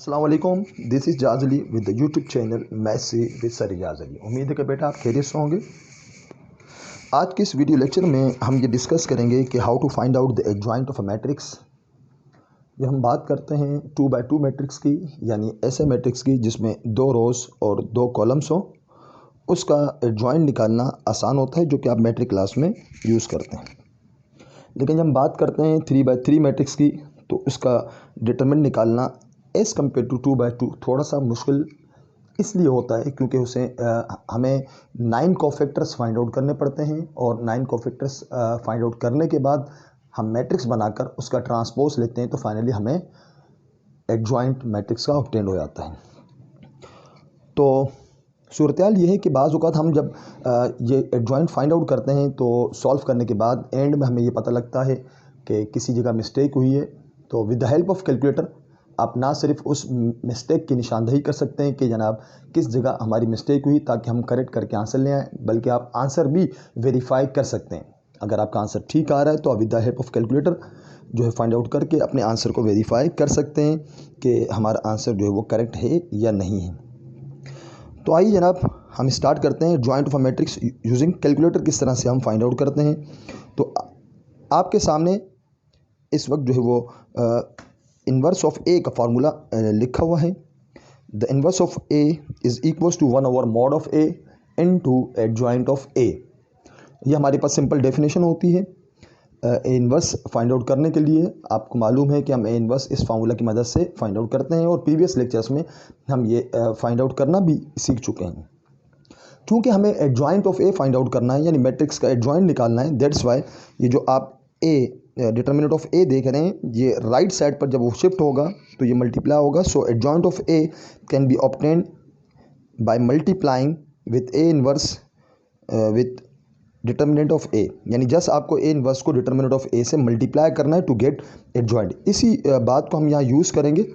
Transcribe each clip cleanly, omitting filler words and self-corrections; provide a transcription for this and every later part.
अस्सलाम वालेकुम, this is Jazli with the YouTube channel maths with sir Jazli. उम्मीद है कि बेटा आप खैरियत से होंगे। आज के इस वीडियो लेक्चर में हम ये डिस्कस करेंगे कि how to find out the adjoint of a matrix. जब हम बात करते हैं 2x2 मैट्रिक्स की, यानी ऐसे मैट्रिक्स की जिसमें 2 रोज़ और 2 कॉलम्स हो, उसका एडजॉइंट निकालना आसान होता है, जो कि आप मैट्रिक क्लास में यूज़ करते हैं। लेकिन जब हम बात करते हैं 3x3 मैट्रिक्स की, तो उसका डिटरमिनेंट निकालना एज़ कम्पेयर टू 2x2 थोड़ा सा मुश्किल इसलिए होता है क्योंकि उसे हमें 9 कोफैक्टर्स फाइंड आउट करने पड़ते हैं, और 9 कोफैक्टर्स फाइंड आउट करने के बाद हम मैट्रिक्स बनाकर उसका ट्रांसपोज लेते हैं, तो फाइनली हमें एडजॉइंट मैट्रिक्स का ऑब्टेन हो जाता है। तो सूरत-ए-हाल ये है कि बाज़ औक़ात हम जब ये एडजॉइंट फाइंड आउट करते हैं तो सॉल्व करने के बाद एंड में हमें ये पता लगता है कि किसी जगह मिस्टेक हुई है। तो with the help of calculator आप ना सिर्फ उस मिस्टेक की निशानदही कर सकते हैं कि जनाब किस जगह हमारी मिस्टेक हुई ताकि हम करेक्ट करके आंसर ले आएँ, बल्कि आप आंसर भी वेरीफाई कर सकते हैं। अगर आपका आंसर ठीक आ रहा है तो आप with the help of calculator जो है फाइंड आउट करके अपने आंसर को वेरीफाई कर सकते हैं कि हमारा आंसर जो है वो करेक्ट है या नहीं है। तो आइए जनाब हम स्टार्ट करते हैं joint of a matrix using calculator किस तरह से हम फाइंड आउट करते हैं। तो आपके सामने इस वक्त जो है वो इन्वर्स ऑफ ए का फार्मूला लिखा हुआ है। The inverse of A is equals to 1/mod of A into adjoint of A. ये हमारे पास सिंपल डेफिनेशन होती है ए इन्वर्स फाइंड आउट करने के लिए। आपको मालूम है कि हम ए इन्वर्स इस फार्मूला की मदद से फाइंड आउट करते हैं, और प्रीवियस लेक्चर्स में हम ये फाइंड आउट करना भी सीख चुके हैं। क्योंकि हमें adjoint of A find out करना है, यानी मैट्रिक्स का एडजॉइंट निकालना है, दैट्स वाई ये जो आप ए डिटर्मिनेंट ऑफ ए देख रहे हैं, ये राइट साइड पर जब वो शिफ्ट होगा तो ये मल्टीप्लाई होगा। So adjoint of A can be obtained by multiplying with A inverse with determinant of A, यानी जस्ट आपको ए इन्वर्स को डिटर्मिनेंट ऑफ ए से मल्टीप्लाई करना है टू गेट एडजॉइंट। इसी बात को हम यहाँ यूज़ करेंगे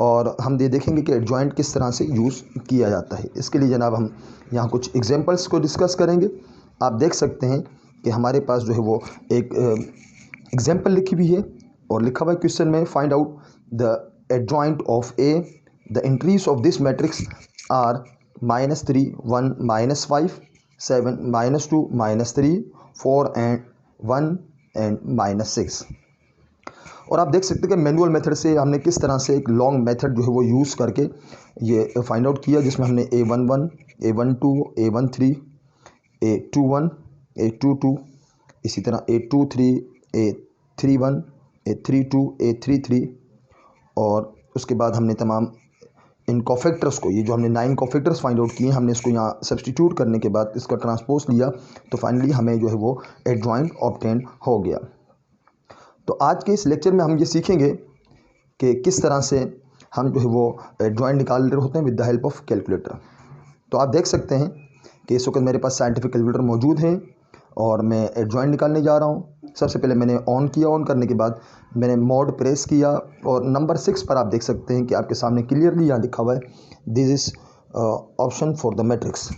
और हम ये देखेंगे कि एडजॉइंट किस तरह से यूज़ किया जाता है। इसके लिए जनाब हम यहाँ कुछ एग्जांपल्स को डिस्कस करेंगे। आप देख सकते हैं कि हमारे पास जो है वो एक एग्जांपल लिखी हुई है, और लिखा हुआ है क्वेश्चन में find out the adjoint of A. The entries of this matrix are -3, 1, -5, 7, -2, -3, 4 and 1 and -6। और आप देख सकते हैं कि मैनुअल मेथड से हमने किस तरह से एक लॉन्ग मेथड जो है वो यूज़ करके ये फाइंड आउट किया, जिसमें हमने A11, A12, A13, A21, A22, इसी तरह A23, A31, A32, A33, और उसके बाद हमने तमाम इन कोफैक्टर्स को, ये जो हमने 9 कोफैक्टर्स फाइंड आउट किए, हमने इसको यहाँ सब्सटीट्यूट करने के बाद इसका ट्रांसपोज लिया, तो फाइनली हमें जो है वो एडजॉइंट ऑब्टेन हो गया। तो आज के इस लेक्चर में हम ये सीखेंगे कि किस तरह से हम जो है वो एडजॉइंट निकाल रहे होते हैं with the help of calculator. तो आप देख सकते हैं कि इस वक्त मेरे पास साइंटिफिक कैलकुलेटर मौजूद है और मैं एडजॉइंट निकालने जा रहा हूँ। सबसे पहले मैंने ऑन किया, ऑन करने के बाद मैंने मोड प्रेस किया, और नंबर 6 पर आप देख सकते हैं कि आपके सामने क्लियरली यहाँ लिखा हुआ है this is option for the matrix.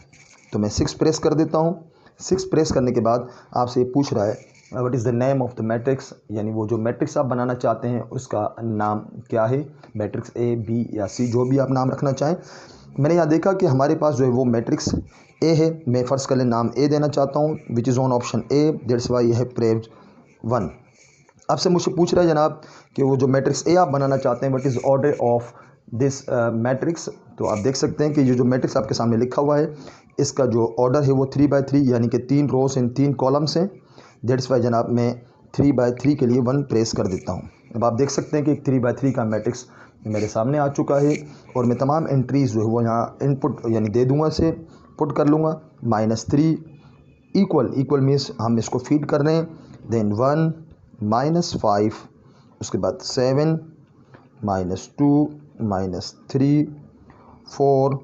तो मैं 6 प्रेस कर देता हूँ। 6 प्रेस करने के बाद आपसे ये पूछ रहा है what is the name of the matrix, यानी वो जो मैट्रिक्स आप बनाना चाहते हैं उसका नाम क्या है, मैट्रिक्स ए, बी या सी, जो भी आप नाम रखना चाहें। मैंने यहाँ देखा कि हमारे पास जो है वो मैट्रिक्स ए है। मैं फ़र्ज़ कर ले नाम ए देना चाहता हूँ, which is on option A, that's Y है प्रेज 1। आपसे मुझसे पूछ रहा है जनाब कि वो जो मैट्रिक्स ए आप बनाना चाहते हैं what is order of this matrix. तो आप देख सकते हैं कि ये जो मैट्रिक्स आपके सामने लिखा हुआ है, इसका जो ऑर्डर है वो 3/3, यानी कि 3 रोज़ इन 3 कॉलम्स हैं। दैट्स वाई जनाब मैं 3/3 के लिए 1 प्रेस कर देता हूँ। अब आप देख सकते हैं कि 3/3 का मैट्रिक्स मेरे सामने आ चुका है, और मैं तमाम एंट्रीज़ जो है वो यहाँ इनपुट यानी दे दूँगा, से पुट कर लूँगा। -3 इक्वल मीन्स हम इसको फीड कर रहे हैं, देन 1, -5, उसके बाद 7, -2, -3, 4,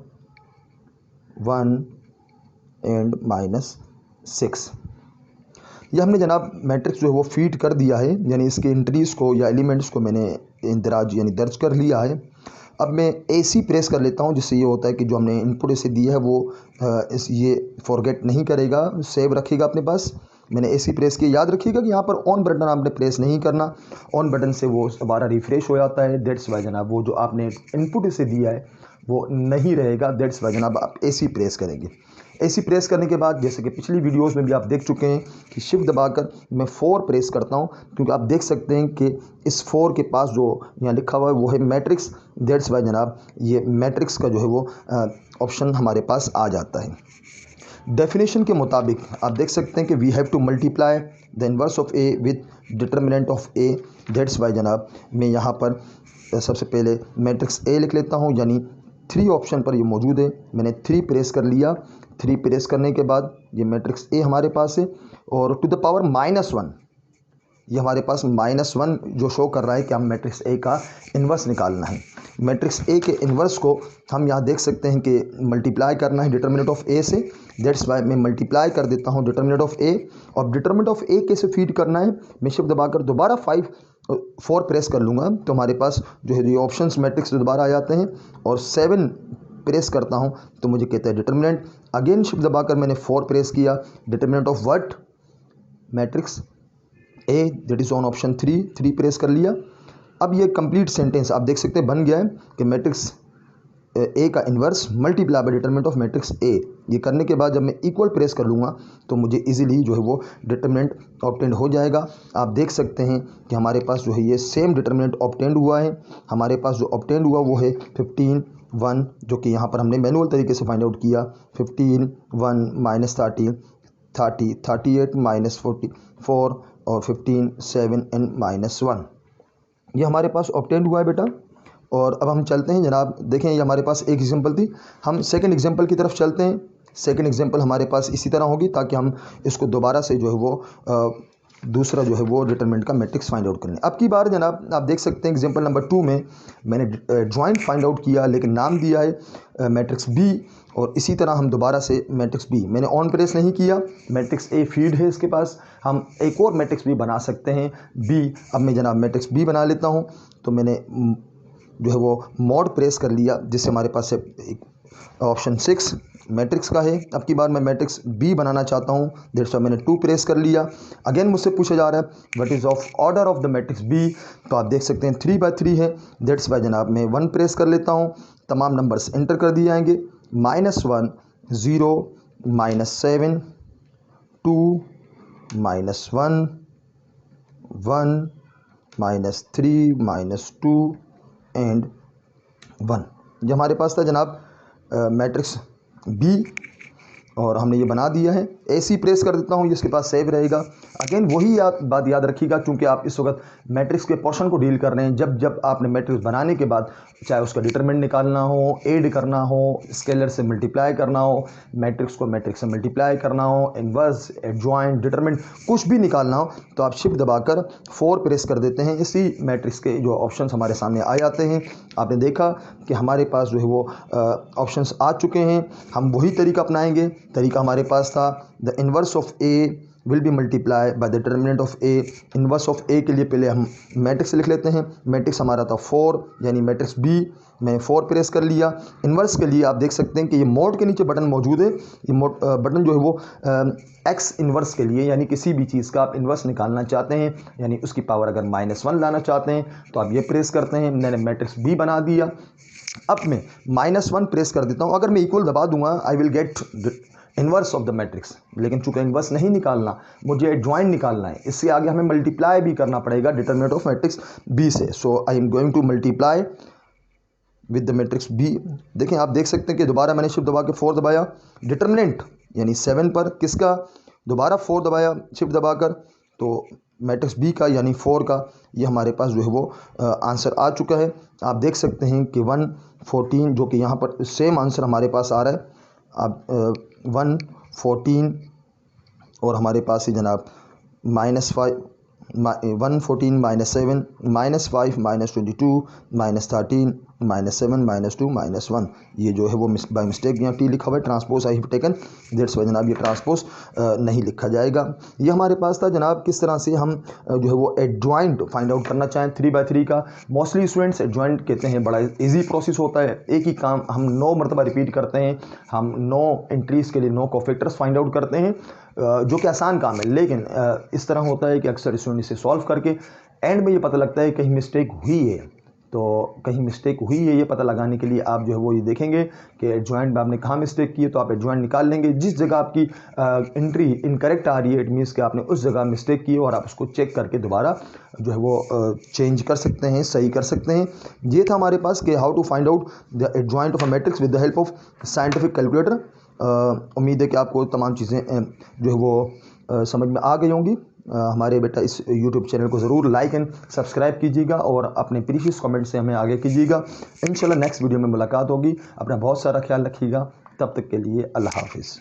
1 एंड -6। ये हमने जनाब मैट्रिक्स जो है वो फीड कर दिया है, यानी इसके एंट्रीज़ को या एलिमेंट्स को मैंने इंदराज यानी दर्ज कर लिया है। अब मैं AC प्रेस कर लेता हूँ, जिससे ये होता है कि जो हमने इनपुट इसे दिया है वो ये फॉरगेट नहीं करेगा, सेव रखेगा अपने पास। मैंने AC प्रेस किया। याद रखिएगा कि यहाँ पर ऑन बटन आपने प्रेस नहीं करना, ऑन बटन से वो दोबारा रिफ्रेश हो जाता है, दैट्स वाई जनाब वो जो आपने इनपुट इसे दिया है वो नहीं रहेगा, दैट्स वाई जनाब आप AC प्रेस करेंगे। AC प्रेस करने के बाद जैसे कि पिछली वीडियोस में भी आप देख चुके हैं कि शिफ्ट दबाकर मैं 4 प्रेस करता हूं, क्योंकि आप देख सकते हैं कि इस 4 के पास जो यहाँ लिखा हुआ है वो है मैट्रिक्स, दैट्स वाई जनाब ये मैट्रिक्स का जो है वो ऑप्शन हमारे पास आ जाता है। डेफिनेशन के मुताबिक आप देख सकते हैं कि we have to multiply the inverse of A with determinant of A, that's why जनाब मैं यहाँ पर सबसे पहले मैट्रिक्स ए लिख लेता हूँ, यानी 3 ऑप्शन पर ये मौजूद है। मैंने 3 प्रेस कर लिया। 3 प्रेस करने के बाद ये मैट्रिक्स ए हमारे पास है, और टू द पावर -1 ये हमारे पास -1 जो शो कर रहा है कि हम मैट्रिक्स ए का इन्वर्स निकालना है। मैट्रिक्स ए के इन्वर्स को हम यहाँ देख सकते हैं कि मल्टीप्लाई करना है डिटर्मिनेंट ऑफ ए से, दैट्स वाई मैं मल्टीप्लाई कर देता हूँ डिटर्मिनेंट ऑफ ए। और डिटर्मिनेंट ऑफ ए कैसे फीड करना है, मैं शिफ्ट दबाकर दोबारा 4 प्रेस कर लूँगा तो हमारे पास जो है ये ऑप्शंस मैट्रिक्स दोबारा आ जाते हैं, और 7 प्रेस करता हूँ तो मुझे कहता है डिटर्मिनेंट। अगेन शिफ्ट दबाकर मैंने 4 प्रेस किया, determinant of what, matrix A, that is on option 3 press कर लिया। अब ये कंप्लीट सेंटेंस आप देख सकते हैं बन गया है कि मैट्रिक्स ए का inverse multiply by determinant of matrix A. ये करने के बाद जब मैं इक्वल प्रेस कर लूँगा तो मुझे इजीली जो है वो डिटर्मिनेंट ऑब्टेंड हो जाएगा। आप देख सकते हैं कि हमारे पास जो है ये सेम डिटर्मिनेंट ऑब्टेंड हुआ है। हमारे पास जो ऑब्टेंड हुआ वो है 15 1, जो कि यहाँ पर हमने मैनुअल तरीके से फाइंड आउट किया। 15 1 -30 30 38 -44 और 15 7 एंड -1 ये हमारे पास ऑब्टेंड हुआ है बेटा। और अब हम चलते हैं जनाब, देखें ये हमारे पास एक एग्जांपल थी, हम सेकंड एग्जांपल की तरफ चलते हैं। सेकंड एग्जांपल हमारे पास इसी तरह होगी ताकि हम इसको दोबारा से जो है वो दूसरा जो है वो डिटरमिनेंट का मैट्रिक्स फाइंड आउट कर लें। अब की बार जनाब आप देख सकते हैं एग्जांपल नंबर 2 में मैंने जॉइंट फाइंड आउट किया, लेकिन नाम दिया है मैट्रिक्स बी, और इसी तरह हम दोबारा से मैट्रिक्स बी, मैंने ऑन प्रेस नहीं किया, मैट्रिक्स ए फीड है इसके पास, हम एक और मैट्रिक्स बी बना सकते हैं बी। अब मैं जनाब मैट्रिक्स बी बना लेता हूँ, तो मैंने जो है वो मॉड प्रेस कर लिया, जिससे हमारे पास एक ऑप्शन 6 मैट्रिक्स का है। अब की बार मैं मैट्रिक्स बी बनाना चाहता हूँ, दैट्स वाई मैंने 2 प्रेस कर लिया। अगेन मुझसे पूछा जा रहा है what is of order of the matrix B, तो आप देख सकते हैं 3/3 है, दैट्स वाई जनाब मैं 1 प्रेस कर लेता हूँ। तमाम नंबर्स एंटर कर दिए जाएंगे, -1 0 -7 2 -1 1 -3 -2 एंड 1। ये हमारे पास था जनाब मैट्रिक्स बी, और हमने ये बना दिया है। AC प्रेस कर देता हूँ, ये इसके पास सेव रहेगा। अगेन वही बात याद रखिएगा, क्योंकि आप इस वक्त मैट्रिक्स के पोर्शन को डील कर रहे हैं। जब आपने मैट्रिक्स बनाने के बाद चाहे उसका डिटरमिनेंट निकालना हो, ऐड करना हो, स्केलर से मल्टीप्लाई करना हो, मैट्रिक्स को मैट्रिक्स से मल्टीप्लाई करना हो, इन्वर्स, एडजॉइंट, डिटरमिनेंट कुछ भी निकालना हो, तो आप शिफ्ट दबाकर 4 प्रेस कर देते हैं, इसी मैट्रिक्स के जो ऑप्शंस हमारे सामने आ जाते हैं। आपने देखा कि हमारे पास जो है वो ऑप्शंस आ चुके हैं। हम वही तरीका अपनाएंगे। तरीका हमारे पास था the inverse of A will be multiply by the determinant of A. Inverse of A के लिए पहले हम मैट्रिक्स लिख लेते हैं। मैट्रिक्स हमारा था 4, यानी मैट्रिक्स बी, मैं 4 प्रेस कर लिया। इन्वर्स के लिए आप देख सकते हैं कि ये मोड के नीचे बटन मौजूद है। ये मोड बटन जो है वो एक्स इन्वर्स के लिए, यानी किसी भी चीज़ का आप इन्वर्स निकालना चाहते हैं, यानी उसकी पावर अगर -1 लाना चाहते हैं तो आप ये प्रेस करते हैं। मैंने मैट्रिक्स बी बना दिया। अब मैं -1 प्रेस कर देता हूँ। अगर मैं इक्वल दबा दूंगा I will get inverse of the matrix, लेकिन चूंकि इन्वर्स नहीं निकालना, मुझे एडजॉइंट निकालना है, इससे आगे हमें मल्टीप्लाई भी करना पड़ेगा डिटरमिनेंट ऑफ मैट्रिक्स बी से। So I am going to multiply with the matrix B. देखें आप देख सकते हैं कि दोबारा मैंने शिफ्ट दबा के 4 दबाया, डिटरमिनेंट यानी 7 पर किसका, दोबारा 4 दबाया शिफ्ट दबाकर, तो मैट्रिक्स बी का यानी 4 का ये हमारे पास जो है वो आंसर आ चुका है। आप देख सकते हैं कि 1 14 जो कि यहाँ पर सेम आंसर हमारे पास आ रहा है। आप 1 14 और हमारे पास ही जनाब -5 1 14 -7 -5 -22 -13 -7 -2 -1, ये जो है वो बाय मिस्टेक यहाँ टी लिखा हुआ है, transpose I have taken, that's why जनाब ये ट्रांसपोज नहीं लिखा जाएगा। ये हमारे पास था जनाब किस तरह से हम जो है वो एडजॉइंट फाइंड आउट करना चाहें 3x3 का। मोस्टली स्टूडेंट्स एडजॉइंट कहते हैं बड़ा इजी प्रोसेस होता है, एक ही काम हम 9 मरतबा रिपीट करते हैं, हम 9 एंट्रीज़ के लिए 9 कोफैक्टर्स फाइंड आउट करते हैं, जो कि आसान काम है। लेकिन इस तरह होता है कि अक्सर स्टूडेंट इसे सॉल्व करके एंड में ये पता लगता है कहीं मिस्टेक हुई है। तो कहीं मिस्टेक हुई है ये पता लगाने के लिए आप जो है वो ये देखेंगे कि एडजॉइंट में आपने कहाँ मिस्टेक की है, तो आप एडजॉइंट निकाल लेंगे। जिस जगह आपकी एंट्री इनकरेक्ट आ रही है, इट मीन्स कि आपने उस जगह मिस्टेक की है और आप उसको चेक करके दोबारा जो है वो चेंज कर सकते हैं, सही कर सकते हैं। ये था हमारे पास कि how to find out the adjoint of a matrix with the help of scientific calculator. उम्मीद है कि आपको तमाम चीज़ें जो है वो समझ में आ गई होंगी। हमारे बेटा इस YouTube चैनल को ज़रूर लाइक एंड सब्सक्राइब कीजिएगा और अपने प्रीशियस कमेंट से हमें आगे कीजिएगा। इंशाल्लाह नेक्स्ट वीडियो में मुलाकात होगी। अपना बहुत सारा ख्याल रखिएगा, तब तक के लिए अल्लाह हाफिज़।